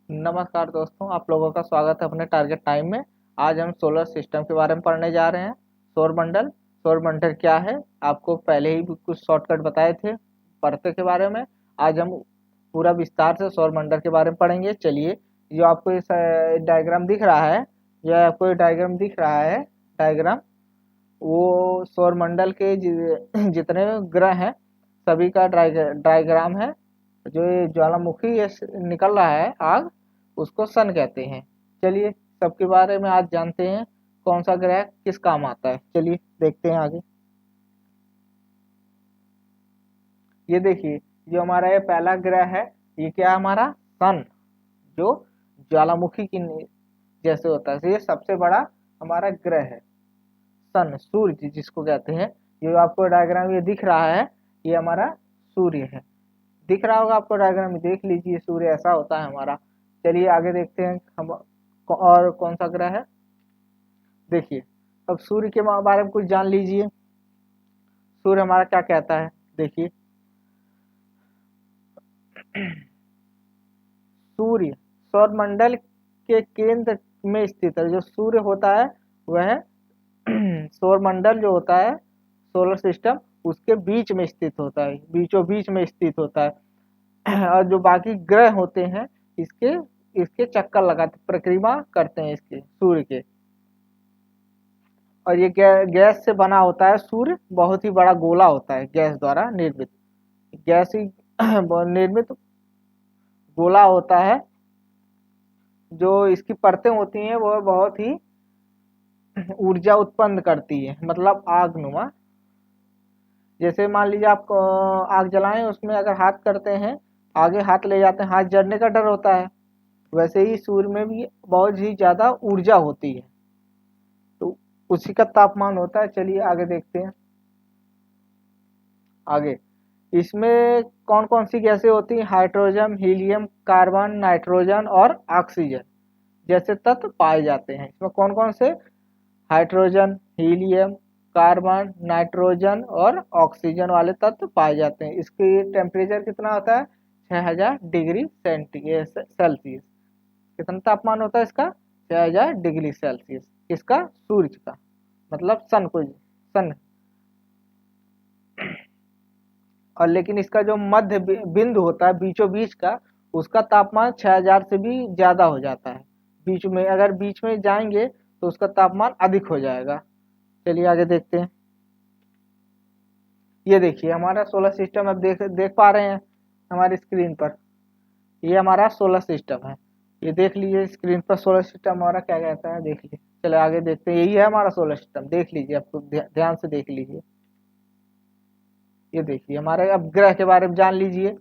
नमस्कार दोस्तों, आप लोगों का स्वागत है अपने टारगेट टाइम में। आज हम सोलर सिस्टम के बारे में पढ़ने जा रहे हैं। सौरमंडल सौरमंडल क्या है, आपको पहले ही कुछ शॉर्टकट बताए थे पढ़ते के बारे में। आज हम पूरा विस्तार से सौरमंडल के बारे में पढ़ेंगे। चलिए, जो आपको इस डायग्राम दिख रहा है, यह आपको डायग्राम दिख रहा है डायग्राम, वो सौरमंडल के जितने ग्रह हैं सभी का डायग्राम है। जो ये ज्वालामुखी ये निकल रहा है आग, उसको सन कहते हैं। चलिए, सबके बारे में आज जानते हैं, कौन सा ग्रह किस काम आता है। चलिए देखते हैं आगे। ये देखिए, जो हमारा ये पहला ग्रह है, ये क्या है हमारा सन, जो ज्वालामुखी की जैसे होता है। तो ये सबसे बड़ा हमारा ग्रह है सन, सूर्य जिसको कहते हैं। ये आपको डायग्राम ये दिख रहा है, ये हमारा सूर्य है। दिख रहा होगा आपको डायग्राम में, देख लीजिए सूर्य ऐसा होता है हमारा। चलिए आगे देखते हैं हम और कौन सा ग्रह है। देखिए, अब सूर्य के बारे में कुछ जान लीजिए। सूर्य हमारा क्या कहता है, देखिए। सूर्य सौरमंडल के केंद्र में स्थित है। जो सूर्य होता है वह सौरमंडल जो होता है, सोलर सिस्टम, उसके बीच में स्थित होता है, बीचों बीच में स्थित होता है। और जो बाकी ग्रह होते हैं, इसके इसके चक्कर लगाते, प्रक्रिया करते हैं इसके, सूर्य के। और ये गैस से बना होता है। सूर्य बहुत ही बड़ा गोला होता है, गैस द्वारा निर्मित, गैस ही निर्मित गोला होता है। जो इसकी परतें होती हैं वो बहुत ही ऊर्जा उत्पन्न करती है, मतलब आग नुमा। जैसे मान लीजिए आप आग जलाएं, उसमें अगर हाथ करते हैं, आगे हाथ ले जाते हैं, हाथ जलने का डर होता है। वैसे ही सूर्य में भी बहुत ही ज्यादा ऊर्जा होती है, तो उसी का तापमान होता है। चलिए आगे देखते हैं। आगे इसमें कौन कौन सी गैसें होती हैं? हाइड्रोजन, हीलियम, कार्बन, नाइट्रोजन और ऑक्सीजन जैसे तत्व पाए जाते हैं। इसमें कौन कौन से? हाइड्रोजन, हीलियम, कार्बन, नाइट्रोजन और ऑक्सीजन वाले तत्व पाए जाते हैं। इसके टेम्परेचर कितना होता है? 6000 डिग्री सेल्सियस। कितना तापमान होता है इसका? 6000 डिग्री सेल्सियस। किसका? सूर्य का, मतलब सन को, सन। और लेकिन इसका जो मध्य बिंदु होता है, बीचों बीच का, उसका तापमान 6000 से भी ज्यादा हो जाता है। बीच में, अगर बीच में जाएंगे तो उसका तापमान अधिक हो जाएगा। चलिए आगे देखते हैं। ये देखिए हमारा सोलर सिस्टम, अब देख देख पा रहे हैं हमारी स्क्रीन पर। ये हमारा सोलर सिस्टम है। ये देख लीजिए स्क्रीन पर, सोलर सिस्टम हमारा क्या कहता है, देख लीजिए। चलो आगे देखते हैं। यही है हमारा सोलर सिस्टम, देख लीजिए, आपको ध्यान से देख लीजिए। ये देखिए हमारे, अब ग्रह के बारे में जान लीजिए।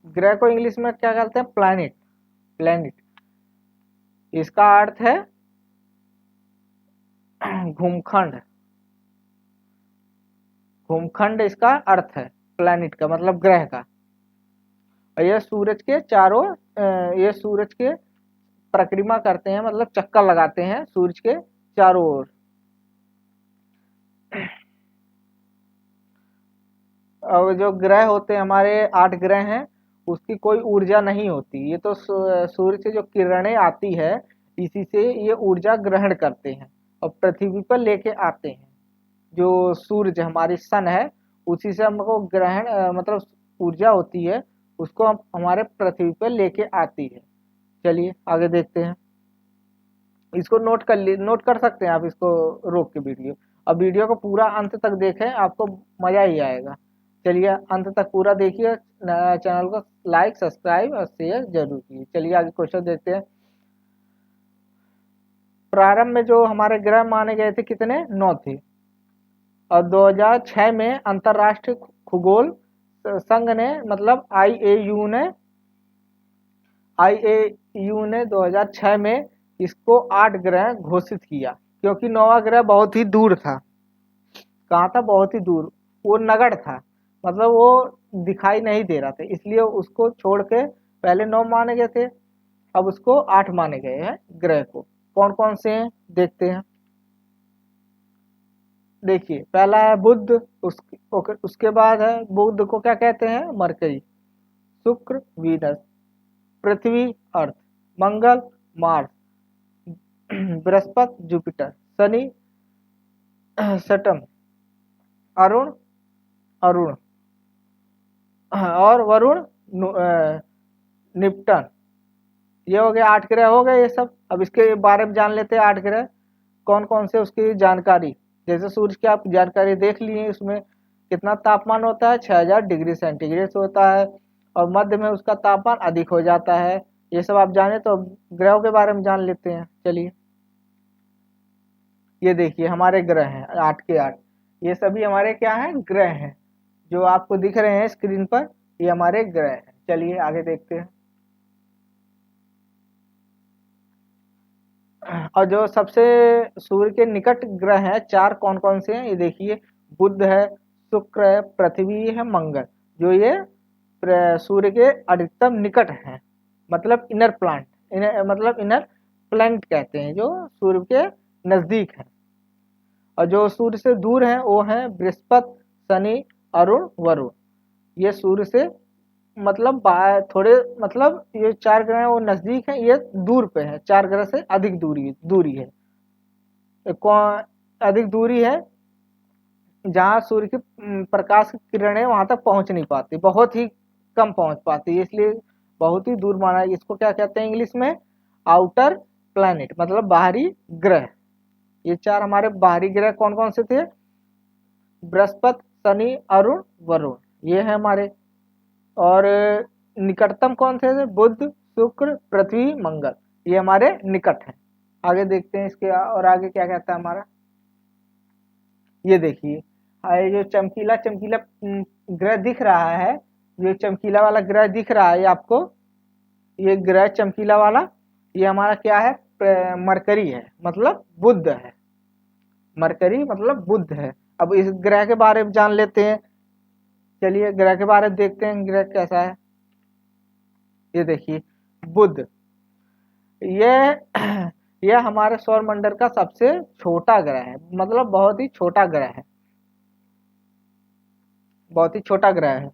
ग्रह को इंग्लिश में क्या कहते हैं? प्लैनेट। प्लैनेट, इसका अर्थ है घूमखंड। घूमखंड इसका अर्थ है, प्लैनेट का मतलब ग्रह का। और ये सूरज के चारों, ये सूरज के परिक्रमा करते हैं, मतलब चक्कर लगाते हैं सूरज के चारों ओर। और जो ग्रह होते हैं हमारे, 8 ग्रह हैं, उसकी कोई ऊर्जा नहीं होती। ये तो सूर्य से जो किरणें आती है, इसी से ये ऊर्जा ग्रहण करते हैं और पृथ्वी पर लेके आते हैं। जो सूरज हमारी सन है, उसी से हमको ग्रहण मतलब ऊर्जा होती है, उसको हम हमारे पृथ्वी पर लेके आती है। चलिए आगे देखते हैं। इसको नोट कर सकते हैं आप, इसको रोक के वीडियो। अब वीडियो को पूरा अंत तक देखें, आपको मजा ही आएगा। चलिए अंत तक पूरा देखिए। चैनल को लाइक, सब्सक्राइब और शेयर जरूर कीजिए। चलिए आगे क्वेश्चन देखते हैं। प्रारंभ में जो हमारे ग्रह माने गए थे, कितने? 9 थे। और 2006 में अंतरराष्ट्रीय खगोल संघ ने, मतलब आईएयू ने 2006 में इसको 8 ग्रह घोषित किया, क्योंकि 9वां ग्रह बहुत ही दूर था। कहाँ था? बहुत ही दूर। वो नगण्य था, मतलब वो दिखाई नहीं दे रहा था, इसलिए उसको छोड़ के पहले 9 माने गए थे, अब उसको 8 माने गए हैं ग्रह को। कौन कौन से हैं देखते हैं। देखिए पहला है बुध, उसके बाद है, बुध को क्या कहते हैं? Mercury. Shukra, Venus, Prithvi Earth, Mangal Mars, Brihaspati Jupiter, Shani Saturn, Arun Arun और वरुण निप्टन। ये हो गए 8 ग्रह हो गए ये सब। अब इसके बारे में जान लेते हैं 8 ग्रह कौन कौन से, उसकी जानकारी। जैसे सूर्य की आप जानकारी देख लिए, उसमें कितना तापमान होता है 6000 डिग्री सेंटीग्रेड से होता है और मध्य में उसका तापमान अधिक हो जाता है। ये सब आप जाने तो ग्रहों के बारे में जान लेते हैं। चलिए ये देखिए हमारे ग्रह हैं 8 के 8, ये सभी हमारे क्या हैं, ग्रह हैं। जो आपको दिख रहे हैं स्क्रीन पर ये हमारे ग्रह हैं। चलिए आगे देखते हैं। और जो सबसे सूर्य के निकट ग्रह हैं 4 कौन कौन से हैं, ये देखिए बुध है, शुक्र है, पृथ्वी है, मंगल। जो ये सूर्य के अधिकतम निकट हैं, मतलब इनर प्लांट, मतलब इनर प्लैनेट कहते हैं, जो सूर्य के नजदीक हैं। और जो सूर्य से दूर हैं वो हैं बृहस्पति, शनि, अरुण, वरुण। ये सूर्य से मतलब थोड़े, मतलब ये 4 ग्रह हैं वो नजदीक हैं, ये दूर पे है, 4 ग्रह से अधिक दूरी दूरी है। अधिक दूरी है जहाँ सूर्य की प्रकाश की किरणें वहां तक पहुंच नहीं पाती, बहुत ही कम पहुंच पाती है, इसलिए बहुत ही दूर माना है। इसको क्या कहते हैं इंग्लिश में, आउटर प्लैनेट, मतलब बाहरी ग्रह। ये 4 हमारे बाहरी ग्रह कौन कौन से थे, बृहस्पति, शनि, अरुण, वरुण, ये है हमारे। और निकटतम कौन से थे, बुध, शुक्र, पृथ्वी, मंगल, ये हमारे निकट हैं। आगे देखते हैं इसके और आगे क्या कहता है हमारा। ये देखिए ये जो चमकीला चमकीला ग्रह दिख रहा है, ये चमकीला वाला ग्रह दिख रहा है आपको, ये ग्रह चमकीला वाला, ये हमारा क्या है, मरकरी है, मतलब बुध है। मरकरी मतलब बुध है। अब इस ग्रह के बारे में जान लेते हैं। चलिए ग्रह के बारे में देखते हैं ग्रह कैसा है। ये देखिए बुध, ये यह हमारे सौर मंडल का सबसे छोटा ग्रह है, मतलब बहुत ही छोटा ग्रह है, बहुत ही छोटा ग्रह है।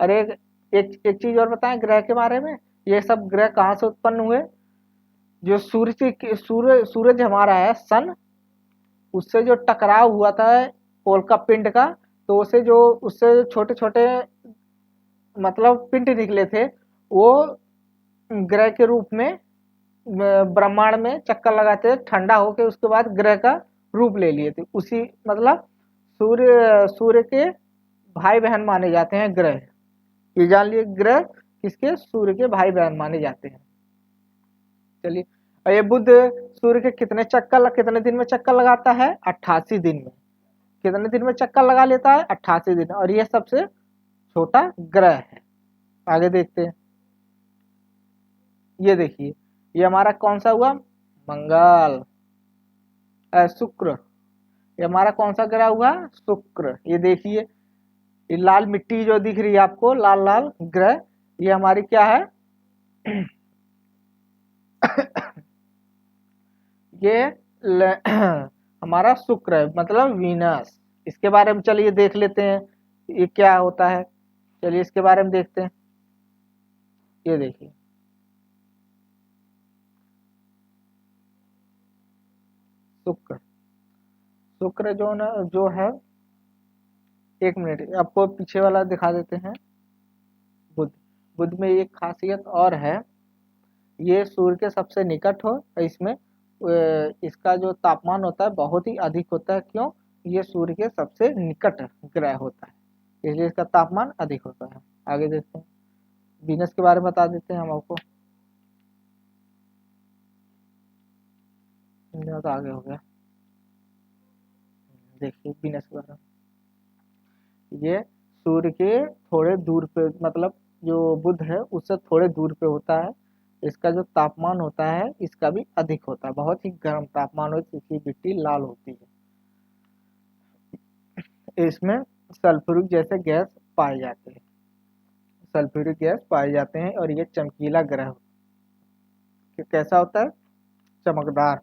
और एक चीज और बताएं ग्रह के बारे में, ये सब ग्रह कहाँ से उत्पन्न हुए। जो सूरज हमारा है सन, उससे जो टकराव हुआ था उल्का पिंड का, तो उससे छोटे छोटे मतलब पिंड निकले थे, वो ग्रह के रूप में ब्रह्मांड में चक्कर लगाते ठंडा होकर उसके बाद ग्रह का रूप ले लिए थे। उसी मतलब सूर्य के भाई बहन माने जाते हैं ग्रह। ये जान लिए ग्रह किसके, सूर्य के भाई बहन माने जाते हैं। चलिए और ये बुध सूर्य के कितने दिन में चक्कर लगाता है, 88 दिन में। कितने दिन में चक्कर लगा लेता है, 88 दिन। और ये सबसे छोटा ग्रह है। आगे देखते हैं। ये देखिए ये हमारा कौन सा हुआ, मंगल, शुक्र, ये हमारा कौन सा ग्रह हुआ, शुक्र। ये देखिए ये लाल मिट्टी जो दिख रही है आपको, लाल लाल ग्रह, ये हमारी क्या है ये हमारा शुक्र है, मतलब वीनस। इसके बारे में चलिए देख लेते हैं ये क्या होता है। चलिए इसके बारे में देखते हैं। ये देखिए शुक्र, शुक्र जो है, एक मिनट आपको पीछे वाला दिखा देते हैं। बुध, बुध में एक खासियत और है, ये सूर्य के सबसे निकट हो, इसमें इसका जो तापमान होता है बहुत ही अधिक होता है। क्यों, ये सूर्य के सबसे निकट ग्रह होता है, इसलिए इसका तापमान अधिक होता है। आगे देखते हैं, वीनस के बारे में बता देते हैं हम आपको। तो आगे हो गया, देखिए वीनस के बारे में। ये सूर्य के थोड़े दूर पे, मतलब जो बुध है उससे थोड़े दूर पे होता है। इसका जो तापमान होता है इसका भी अधिक होता है, बहुत ही गर्म तापमान होता है, इसकी मिट्टी लाल होती है। इसमें सल्फ्यूरिक जैसे गैस पाए जाते हैं, सल्फ्यूरिक गैस पाए जाते हैं। और ये चमकीला ग्रह कैसा होता है, चमकदार।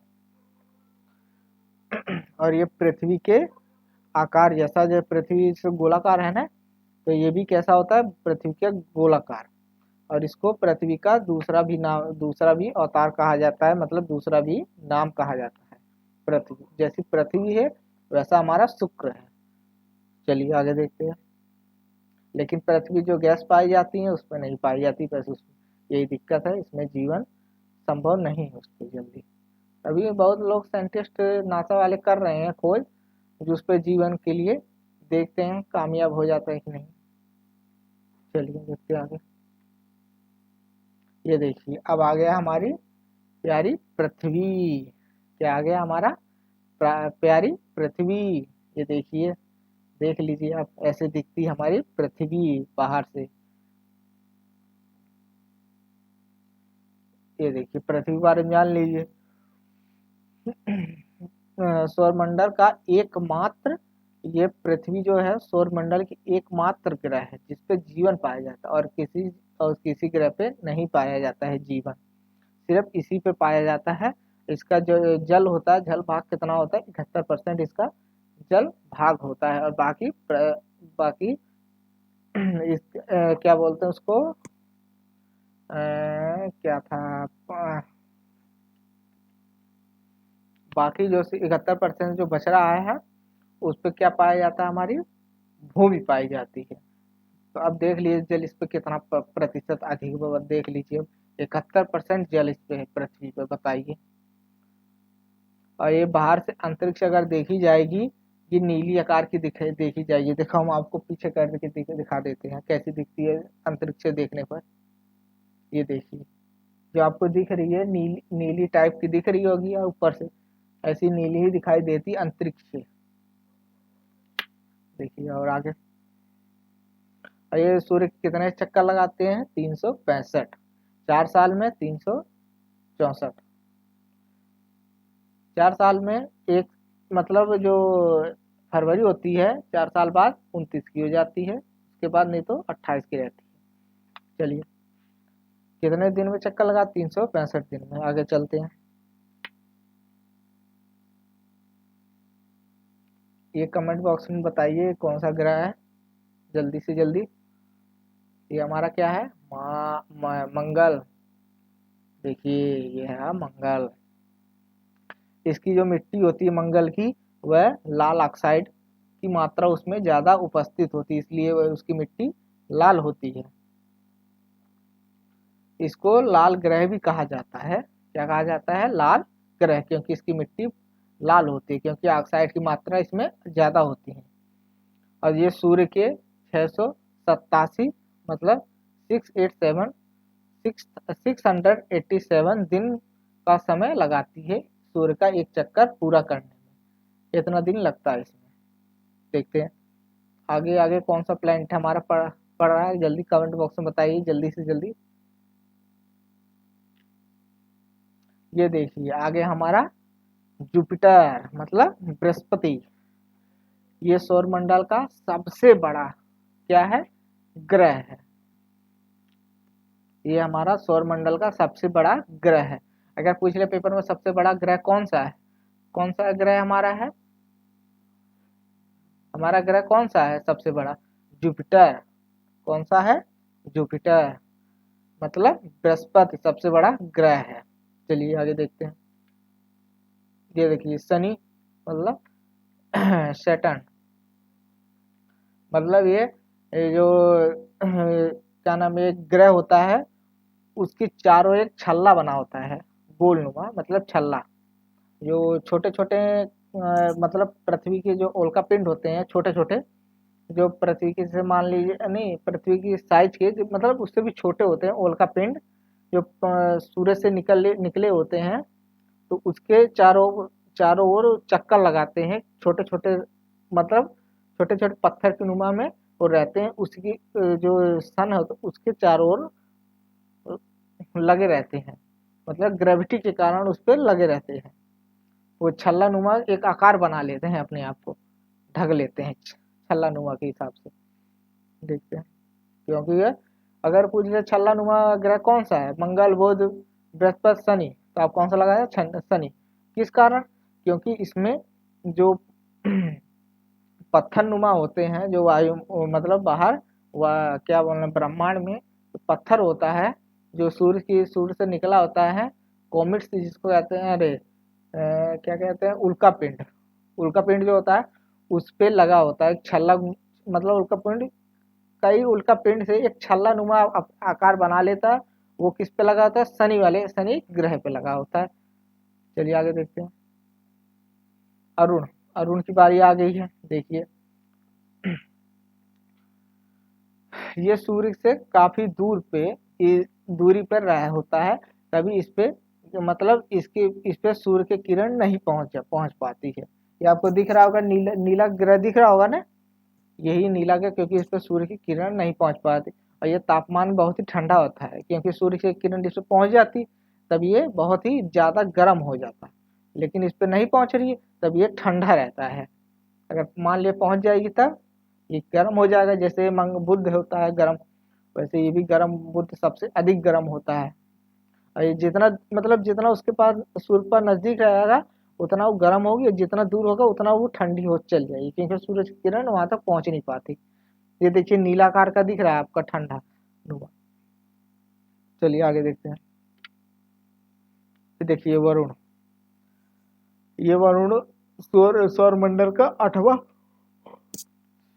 और ये पृथ्वी के आकार जैसा, जो पृथ्वी से गोलाकार है ना, तो ये भी कैसा होता है, पृथ्वी के गोलाकार। और इसको पृथ्वी का दूसरा भी अवतार कहा जाता है, मतलब दूसरा भी नाम कहा जाता है। पृथ्वी जैसी पृथ्वी है वैसा हमारा शुक्र है। चलिए आगे देखते हैं। लेकिन पृथ्वी जो गैस पाई जाती है उसमें नहीं पाई जाती, बस उसमें यही दिक्कत है, इसमें जीवन संभव नहीं है उस पर जल्दी। अभी बहुत लोग साइंटिस्ट नासा वाले कर रहे हैं खोज, जो उस पर जीवन के लिए देखते हैं कामयाब हो जाता है कि नहीं। चलिए देखते हैं आगे। ये देखिए अब आ गया हमारी प्यारी पृथ्वी। क्या आ गया हमारा प्यारी पृथ्वी। ये देखिए, देख लीजिए आप, ऐसे दिखती है हमारी पृथ्वी बाहर से। ये देखिए पृथ्वी के बारे में जान लीजिए। सौरमंडल का एकमात्र, ये पृथ्वी जो है सौरमंडल की एकमात्र ग्रह है जिसपे जीवन पाया जाता है, और किसी ग्रह पे नहीं पाया जाता है जीवन, सिर्फ इसी पे पाया जाता है। इसका जो जल होता है, जल भाग कितना होता है, 71% इसका जल भाग होता है, और बाकी क्या बोलते हैं उसको, क्या था, बाकी जो 71% जो बच रहा है उस पे क्या पाया जाता है, हमारी भूमि पाई जाती है। तो अब देख लीजिए जल इस पे कितना प्रतिशत अधिक देख लीजिए, 71% जल इस पे है पृथ्वी पे, बताइए। और ये बाहर से अंतरिक्ष अगर देखी जाएगी, ये नीली आकार की देखी जाएगी। देखो हम आपको पीछे करके दिखा देते हैं कैसी दिखती है अंतरिक्ष से देखने पर। ये देखिए जो आपको दिख रही है नीली नीली टाइप की दिख रही होगी, और ऊपर से ऐसी नीली ही दिखाई देती अंतरिक्ष से। देखिए और आगे, और ये सूर्य कितने चक्कर लगाते हैं, 365, 4 साल में 364, 4 साल में एक, मतलब जो फरवरी होती है 4 साल बाद 29 की हो जाती है, उसके बाद नहीं तो 28 की रहती है। चलिए कितने दिन में चक्कर लगा, 365 दिन में। आगे चलते हैं। ये कमेंट बॉक्स में बताइए कौन सा ग्रह है, जल्दी से जल्दी। ये हमारा क्या है, मंगल। देखिए ये है मंगल। इसकी जो मिट्टी होती है मंगल की, वह लाल ऑक्साइड की मात्रा उसमें ज्यादा उपस्थित होती है, इसलिए वह उसकी मिट्टी लाल होती है। इसको लाल ग्रह भी कहा जाता है। क्या कहा जाता है, लाल ग्रह, क्योंकि इसकी मिट्टी लाल होती है, क्योंकि ऑक्साइड की मात्रा इसमें ज्यादा होती है। और ये सूर्य के 687, मतलब 687 687 दिन का समय लगाती है सूर्य का एक चक्कर पूरा करने में। इतना दिन लगता है इसमें। देखते हैं आगे आगे कौन सा प्लैनेट हमारा पड़ रहा है, जल्दी कमेंट बॉक्स में बताइए जल्दी से जल्दी। ये देखिए आगे हमारा जुपिटर, मतलब बृहस्पति। ये सौरमंडल का सबसे बड़ा क्या है, ग्रह है। ये हमारा सौरमंडल का सबसे बड़ा ग्रह है। अगर पूछ ले पेपर में सबसे बड़ा ग्रह कौन सा है, कौन सा ग्रह हमारा है, हमारा ग्रह कौन सा है सबसे बड़ा, जुपिटर। कौन सा है, जुपिटर, मतलब बृहस्पति सबसे बड़ा ग्रह है। चलिए आगे देखते हैं। ये देखिए शनि, मतलब सैटर्न, मतलब ये जो क्या नाम है, एक ग्रह होता है, उसके चारों एक छल्ला बना होता है, गोलनुमा, मतलब छल्ला। जो छोटे छोटे मतलब पृथ्वी के जो उल्का पिंड होते हैं छोटे छोटे, जो पृथ्वी के से मान लीजिए, नहीं पृथ्वी की साइज के मतलब उससे भी छोटे होते हैं उल्का पिंड, जो सूरज से निकले होते हैं, तो उसके चारों चारों ओर चक्कर लगाते हैं छोटे छोटे, मतलब छोटे छोटे पत्थर के नुमा में वो रहते हैं। उसकी जो सन है तो उसके चारों ओर लगे रहते हैं, मतलब ग्रेविटी के कारण उस पर लगे रहते हैं। वो छल्ला नुमा एक आकार बना लेते हैं, अपने आप को ढक लेते हैं छल्ला नुमा के हिसाब से। देखते हैं, क्योंकि ये अगर पूछ ले छल्ला नुमा ग्रह कौन सा है, मंगल बुध बृहस्पति शनि, तो आप कौन सा लगाया, शनि। किस कारण, क्योंकि इसमें जो पत्थर नुमा होते हैं, जो वायु मतलब बाहर क्या बोलना ब्रह्मांड में पत्थर होता है जो सूर्य से निकला होता है, कॉमेट्स जिसको कहते हैं, अरे क्या कहते हैं, उल्का पिंड। उल्का पिंड जो होता है उस पे लगा होता है एक छल्ला, मतलब उल्का पिंड कई उल्का पिंड से एक छल्ला नुमा आकार बना लेता है। वो किस पे लगा होता है, शनि ग्रह पे लगा होता है। चलिए आगे देखते हैं। अरुण, अरुण की बारी आ गई है, देखिए। ये सूर्य से काफी दूरी पर रहा होता है, तभी इस पे मतलब इस पे सूर्य के किरण नहीं पहुंच पाती है। ये आपको दिख रहा होगा, नीला नीला ग्रह दिख रहा होगा ना, यही नीला ग्रह, क्योंकि इस पे सूर्य की किरण नहीं पहुंच पाती। और ये तापमान बहुत ही ठंडा होता है, क्योंकि सूर्य की किरण इस पे पहुंच जाती तब ये बहुत ही ज्यादा गर्म हो जाता है। लेकिन इस पे नहीं पहुंच रही है तब ये ठंडा रहता है। अगर मान लिया पहुंच जाएगी तब ये गर्म हो जाएगा। जैसे बुध होता है गर्म, वैसे ये भी गर्म, बुध सबसे अधिक गर्म होता है। और ये जितना मतलब जितना उसके पास सूर्य पर नजदीक रहेगा उतना वो गर्म होगी, और जितना दूर होगा उतना वो ठंडी हो चल जाएगी, क्योंकि सूरज की किरण वहां तक पहुंच नहीं पाती। ये देखिए नीलाकार का दिख रहा है आपका ठंडा नुमा। चलिए आगे देखते हैं। देखिए वरुण, ये वरुण सौर मंडल का 8वां,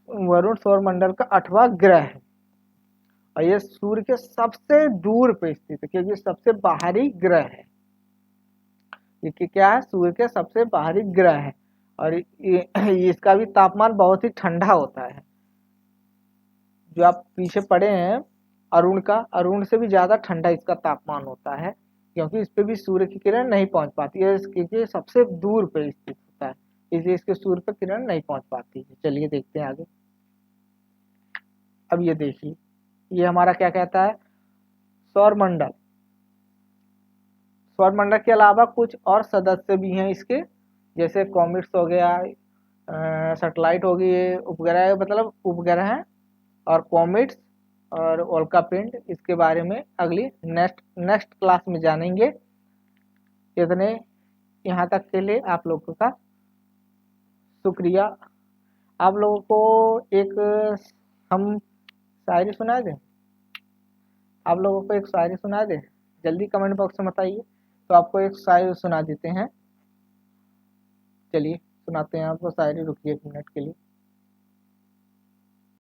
वरुण सौर मंडल का 8वां ग्रह है। और ये सूर्य के सबसे दूर पे स्थित है, क्योंकि सबसे बाहरी ग्रह है। ये क्या है, सूर्य के सबसे बाहरी ग्रह है। और इसका भी तापमान बहुत ही ठंडा होता है। जो आप पीछे पढ़े हैं अरुण से भी ज्यादा ठंडा इसका तापमान होता है, क्योंकि इस पे भी सूर्य की किरण नहीं पहुंच पाती है, क्योंकि सबसे दूर पे स्थित होता है, इसलिए इसके सूर्य पर किरण नहीं पहुंच पाती है। चलिए देखते हैं आगे। अब ये देखिए, ये हमारा क्या कहता है, सौर मंडल। सौर मंडल के अलावा कुछ और सदस्य भी हैं इसके, जैसे कॉमेट्स हो गया, सैटेलाइट हो गई, उपग्रह, मतलब उपग्रह हैं और कॉमेट्स और उल्का पिंड। इसके बारे में अगली नेक्स्ट नेक्स्ट क्लास में जानेंगे। इतने यहाँ तक के लिए आप लोगों का शुक्रिया। आप लोगों को एक हम शायरी सुना दें, आप लोगों को एक शायरी सुना दें, जल्दी कमेंट बॉक्स में बताइए, तो आपको एक शायरी सुना देते हैं। चलिए सुनाते हैं आपको शायरी, रुकिए एक मिनट के लिए।